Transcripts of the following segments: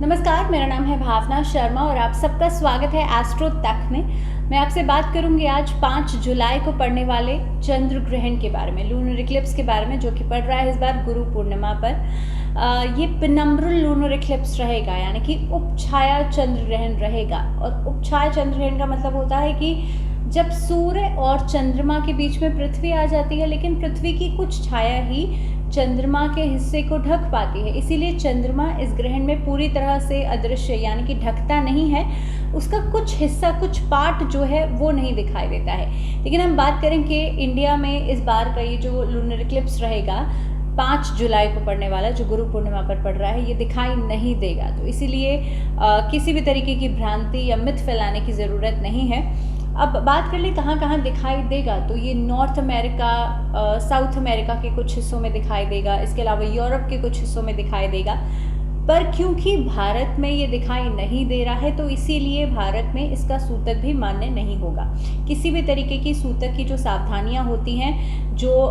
नमस्कार, मेरा नाम है भावना शर्मा और आप सबका स्वागत है एस्ट्रो तक में। मैं आपसे बात करूंगी आज 5 जुलाई को पड़ने वाले चंद्र ग्रहण के बारे में, लूनर इक्लिप्स के बारे में, जो कि पड़ रहा है इस बार गुरु पूर्णिमा पर। ये पेनम्ब्रल लूनर इक्लिप्स रहेगा, यानी कि उपछाया चंद्र ग्रहण रहेगा। और उपछाया चंद्र ग्रहण का मतलब होता है कि जब सूर्य और चंद्रमा के बीच में पृथ्वी आ जाती है, लेकिन पृथ्वी की कुछ छाया ही चंद्रमा के हिस्से को ढक पाती है। इसीलिए चंद्रमा इस ग्रहण में पूरी तरह से अदृश्य, यानी कि ढकता नहीं है, उसका कुछ हिस्सा, कुछ पार्ट जो है वो नहीं दिखाई देता है। लेकिन हम बात करें कि इंडिया में इस बार का ये जो लूनर इक्लिप्स रहेगा 5 जुलाई को पड़ने वाला, जो गुरु पूर्णिमा पर पड़ रहा है, ये दिखाई नहीं देगा। तो इसीलिए किसी भी तरीके की भ्रांति या मिथ फैलाने की ज़रूरत नहीं है। अब बात कर ले कहाँ कहाँ दिखाई देगा, तो ये नॉर्थ अमेरिका, साउथ अमेरिका के कुछ हिस्सों में दिखाई देगा, इसके अलावा यूरोप के कुछ हिस्सों में दिखाई देगा। पर क्योंकि भारत में ये दिखाई नहीं दे रहा है, तो इसीलिए भारत में इसका सूतक भी मान्य नहीं होगा। किसी भी तरीके की सूतक की जो सावधानियां होती हैं, जो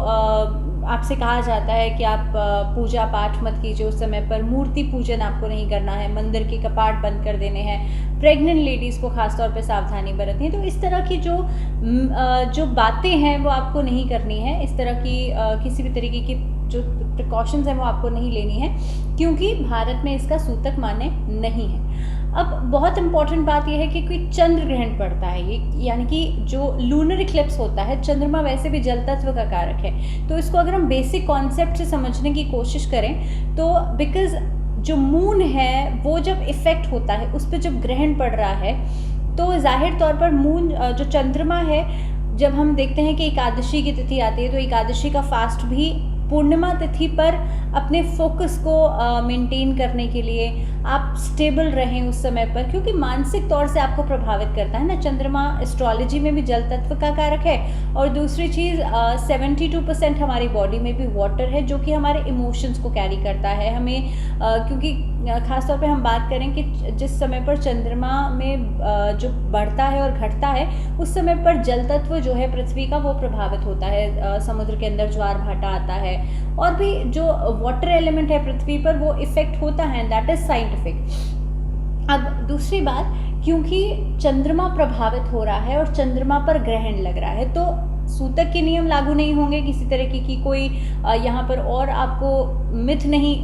आपसे कहा जाता है कि आप पूजा पाठ मत कीजिए उस समय पर, मूर्ति पूजन आपको नहीं करना है, मंदिर के कपाट बंद कर देने हैं, प्रेग्नेंट लेडीज़ को खासतौर पे सावधानी बरतनी है। तो इस तरह की जो बातें हैं वो आपको नहीं करनी है। इस तरह की किसी भी तरीके की जो प्रिकॉशंस हैं वो आपको नहीं लेनी है, क्योंकि भारत में इसका सूतक मान्य नहीं है। अब बहुत इंपॉर्टेंट बात यह है कि कोई चंद्र ग्रहण पड़ता है, ये यानी कि जो लूनर इक्लिप्स होता है, चंद्रमा वैसे भी जल तत्व का कारक है। तो इसको अगर हम बेसिक कॉन्सेप्ट से समझने की कोशिश करें, तो बिकॉज जो मून है वो जब इफेक्ट होता है, उस पर जब ग्रहण पड़ रहा है, तो जाहिर तौर पर मून, जो चंद्रमा है, जब हम देखते हैं कि एकादशी की तिथि आती है, तो एकादशी का फास्ट भी पूर्णिमा तिथि पर अपने फोकस को मेंटेन करने के लिए आप स्टेबल रहें उस समय पर, क्योंकि मानसिक तौर से आपको प्रभावित करता है ना। चंद्रमा एस्ट्रोलॉजी में भी जल तत्व का कारक है, और दूसरी चीज़ 72% हमारी बॉडी में भी वाटर है, जो कि हमारे इमोशंस को कैरी करता है हमें। क्योंकि ख़ासतौर पे हम बात करें कि जिस समय पर चंद्रमा में जो बढ़ता है और घटता है, उस समय पर जल तत्व जो है पृथ्वी का, वो प्रभावित होता है। समुद्र के अंदर ज्वार भाटा आता है, और भी जो वाटर एलिमेंट है पृथ्वी पर, वो इफेक्ट होता है, दैट इज साइंटिफिक। अब दूसरी बात, क्योंकि चंद्रमा प्रभावित हो रहा है और चंद्रमा पर ग्रहण लग रहा है, तो सूतक के नियम लागू नहीं होंगे। किसी तरीके की कोई यहाँ पर और आपको मिथ नहीं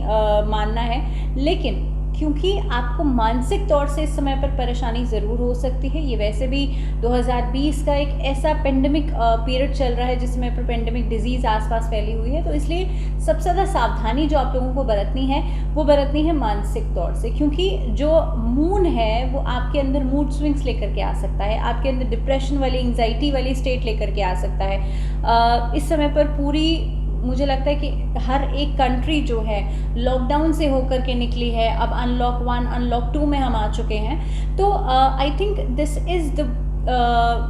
मानना है। लेकिन क्योंकि आपको मानसिक तौर से इस समय पर परेशानी ज़रूर हो सकती है, ये वैसे भी 2020 का एक ऐसा पेंडेमिक पीरियड चल रहा है जिस समय पर पेंडेमिक डिजीज़ आसपास फैली हुई है। तो इसलिए सबसे ज़्यादा सावधानी जो आप लोगों को बरतनी है, वो बरतनी है मानसिक तौर से, क्योंकि जो मून है वो आपके अंदर मूड स्विंग्स लेकर के आ सकता है, आपके अंदर डिप्रेशन वाली, एंग्जाइटी वाली स्टेट लेकर के आ सकता है। इस समय पर पूरी, मुझे लगता है कि हर एक कंट्री जो है लॉकडाउन से होकर के निकली है, अब अनलॉक 1, अनलॉक 2 में हम आ चुके हैं। तो I think this is the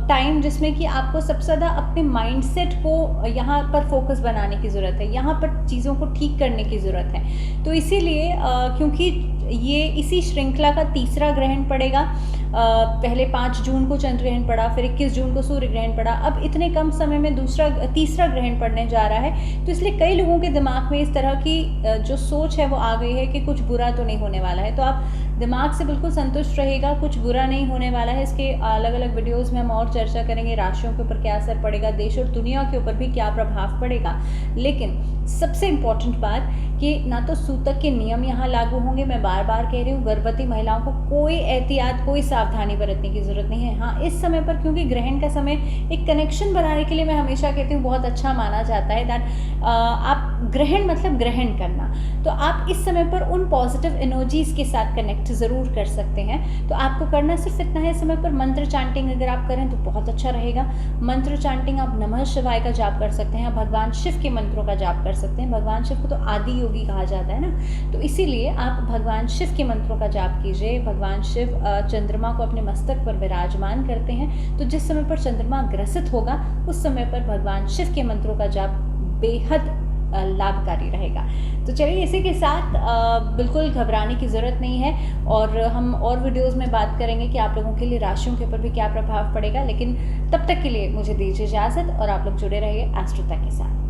time जिसमें कि आपको सबसे ज़्यादा अपने माइंडसेट को यहाँ पर फोकस बनाने की ज़रूरत है, यहाँ पर चीज़ों को ठीक करने की ज़रूरत है। तो इसीलिए क्योंकि ये इसी श्रृंखला का तीसरा ग्रहण पड़ेगा, पहले 5 जून को चंद्र ग्रहण पड़ा, फिर 21 जून को सूर्य ग्रहण पड़ा, अब इतने कम समय में तीसरा ग्रहण पड़ने जा रहा है। तो इसलिए कई लोगों के दिमाग में इस तरह की जो सोच है वो आ गई है कि कुछ बुरा तो नहीं होने वाला है। तो आप दिमाग से बिल्कुल संतुष्ट रहेगा, कुछ बुरा नहीं होने वाला है। इसके अलग अलग वीडियोस में हम और चर्चा करेंगे, राशियों के ऊपर क्या असर पड़ेगा, देश और दुनिया के ऊपर भी क्या प्रभाव पड़ेगा। लेकिन सबसे इम्पॉर्टेंट बात कि ना तो सूतक के नियम यहाँ लागू होंगे, मैं बार बार कह रही हूँ, गर्भवती महिलाओं को कोई एहतियात, कोई सावधानी बरतने की ज़रूरत नहीं है। हाँ, इस समय पर क्योंकि ग्रहण का समय एक कनेक्शन बनाने के लिए मैं हमेशा कहती हूँ बहुत अच्छा माना जाता है, दैट आप ग्रहण मतलब ग्रहण करना, तो आप इस समय पर उन पॉजिटिव एनर्जीज़ के साथ कनेक्ट ज़रूर कर सकते हैं। तो आपको करना सिर्फ इतना है, समय पर मंत्र चांटिंग अगर आप करें तो बहुत अच्छा रहेगा। मंत्र चांटिंग, आप नमः शिवाय का जाप कर सकते हैं, भगवान शिव के मंत्रों का जाप कर सकते हैं। भगवान शिव को तो आदि योगी कहा जाता है ना, तो इसीलिए आप भगवान शिव के मंत्रों का जाप कीजिए। भगवान शिव चंद्रमा को अपने मस्तक पर विराजमान करते हैं, तो जिस समय पर चंद्रमा ग्रसित होगा उस समय पर भगवान शिव के मंत्रों का जाप बेहद लाभकारी रहेगा। तो चलिए, इसी के साथ बिल्कुल घबराने की ज़रूरत नहीं है, और हम और वीडियोस में बात करेंगे कि आप लोगों के लिए राशियों के ऊपर भी क्या प्रभाव पड़ेगा। लेकिन तब तक के लिए मुझे दीजिए इजाज़त, और आप लोग जुड़े रहिए एस्ट्रो तक के साथ।